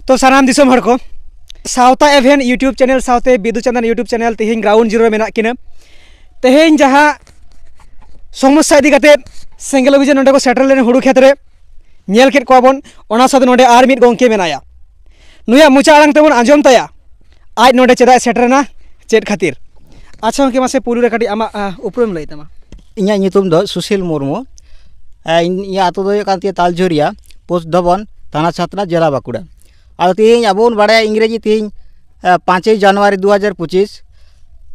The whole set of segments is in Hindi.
तो सानाम दिसम हर को सावता एवेन YouTube channel सावते Bidu Chandan YouTube channel तेहें ground zero में किना तेहें जहाँ समस्या इदी कते सेंगल अभियान नोडे को सेटल लेने हुड़ू खेत रे नेल केट कोबन ओना साथे नोडे आर मिड गोंके मेनाया नुया मुचा आड़ांग तेबन आंजम ताया आज नोडे चेदा सेटरना चेद खातिर अच्छा के मासे पुलु रे कटी आमा उपरुम लई तमा इन्या नितुम दो सुशील मुर्मू इन्या आतो दो कांतिया तालझोरिया पोस्ट धवन थाना छात्रा जिला बाकुड़ा और तीन अबोन बड़ा इंग्रेजी तीन 5 जनवरी 2025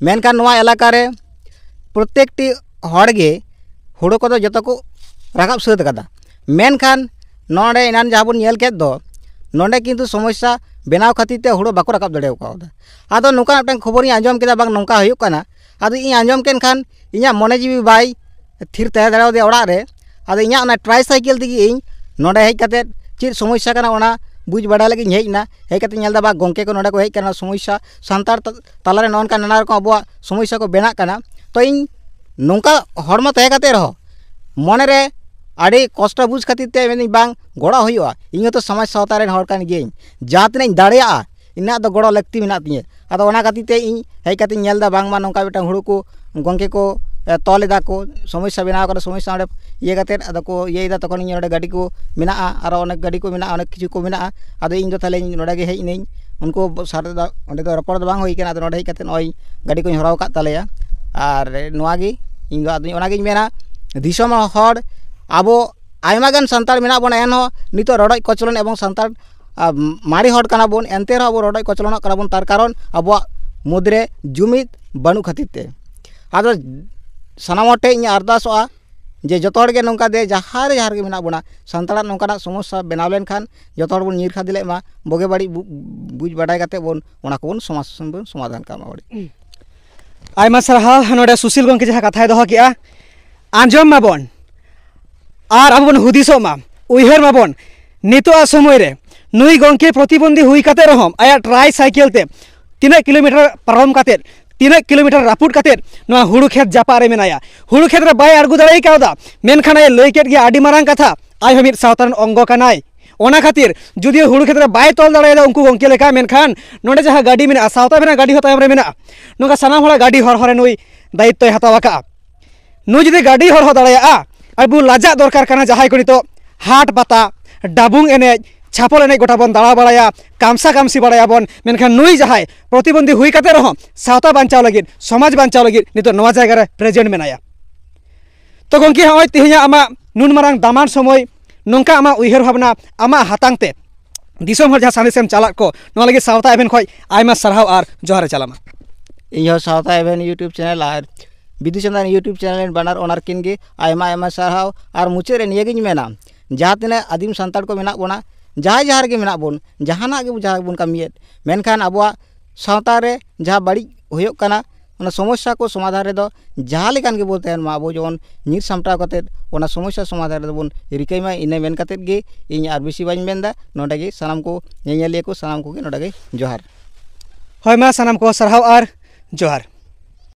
मेनकान नोआ एलाका रे प्रत्येक टी हड़गे हुड़ो को जो को राकाब साद कदा मेनखान नोडे इनान जहाँ बन नेल केद दो नोडे किंतु समस्या बनाव खातिर ते हुड़ो बाको राकाब दड़े कादा आदो नोका मिटन खबर आंजम केदा बांग नोका हुयुग काना आदो इ आंजम केन खान इन्या मने जीवी बाई थिर तहे दाड़ाव दे ओड़ा रे आदो इन्या ना ट्राइसाइकिल तेगी इन नोडे हेज काते चेद समस्या काना ओना बुझ बड़ा लगी हेजना हेज काते नेल दा बा गोंके को नोडे को हेज काना समस्या सान्तार तालारे नोन का नाना रकम अबो समस्या को बेना काना तो इन नोंका हड़म तहे काते रहो मने रे आड़ी कष्ट बुझ खातिर ते मेनी बांग गड़ा हुआ इन तो समाज सावता रेन हड़ कान गियें जहाँ तिना दाड़ेया इना दो गड़ो लगती मेना तिये आदो ओना खातिर ते इन हेज काते नेल दा बांग मा नोंका बेटा हुड़ू को गोंके को तोलेदा को समस्या बनाव कर समस्या ओडे ये काते आदो को ये दा तखन इन ओडे गाड़ी को मेना आर अनेक गाड़ी को मेना अनेक किछु को मेना आदो इन दो ताले नोडे गे हेज नेኝ उनको सारे दा ओडे दो रपड़ द बांग होई केना आदो नोडे हेज काते नय गाड़ी को हराव का तालेया आर नोआगी इन दो आदो ओनागिन मेना दिसम हड़ आबो आयमागान सांतार मेना बन एन नितो रडज कचलन एवं सांतार मारी हड़ काना बन एनते आबो रडज कचलन काना बन तार कारण आबो मुद्रे जुमिद बानु खातिर आदो सानाम टे इन अरदासोआ जे जतो हड़ गे नोंका दे जहाँ गे मेना बना सांतार नोंकाना समस्या बनाव लेन खान जतो हड़ बन नीर खादिले मा बगे बाड़ी बुझ बाडाय काते बन ओना को बन समाधान कामा बाड़ी आयमा सरहाव नोडे सुशील गंके जहाँ कथाय दोहो किया आंजम माबन और अब हुदिसो मा उइहर माबन नितो समय रे नुई गंके प्रतिबंधी हुई काते रहम आया ट्राई साइकिल ते 3 किलोमीटर पारम काते 3 किलोमीटर रापुट काते नोआ हुड़ू खेत जापारे मेनाया हुड़ू खेत रे बाय आरगु दाड़ाई कावदा मेनखान आय लई केट गे आडी मारांग कथा आय हमित सावतारन अंग कानाय ओना खातिर जुदी हुड़ू खेत रे बाय तोल दाड़ायदा उनकु गंके लेका मेनखान नोडे जहाँ गाड़ी मेना सावता मेना गाड़ी होता रे मेना नोका सानाम हड़ा गाड़ी हर हरे नुई दायित्व हताव का नु जुदी गाड़ी हर हो दाड़ाया आबो लाजा दरकार काना जहाय को नितो हाट पाता डाबुंग एनेज छापल एनेज गोटा बन दाड़ा बाड़ाया कामसा कामसी बाड़ाया बन मेनखान नुई जहाय प्रतिबंधी हुई काते रहो सावता बांचाव लगिद समाज बांचाव लगिद नितो नवा जायगा रे प्रेजेंट मेनाया तो गंकी हय तिहिया आमा नुन मारांग दामान समय नोंका आमा उइहर भावना आमा हातांगते दिसम हर जहाँ सानिसेम चालाक को नोआ लगिद सावता एवेन खय आयमा सरहाव आर जोहार चालामा इन सावता एवेन यूट्यूब चैनल आर बिदु चंदन यूट्यूब चैनल बानार ओनार किन गे आयमा आयमा सरहाव आर मुचे रे नियगिन मेना जहाँ तिना आदिम सांतार को मेना बोना जहाँ गे मेना बोन जहाना गे जहाँ बोन कामियेद मेनखान आबोआ सावता रे जहाँ बाड़ी हुयुग काना ओना समस्या को समाधान रे दो जहाँ लेकान गे बोलते हैं मा आबो जवन नीर सामटाव काते ओना समस्या समाधान रे बोन रिकाई मा इने मेन काते गे इन आर बेसी बाइन मेनदा नोडे गे सानाम को नेनेलिया को सानाम को गे नोडे गे जोहार हय मा सानाम को सरहाव आर जोहार।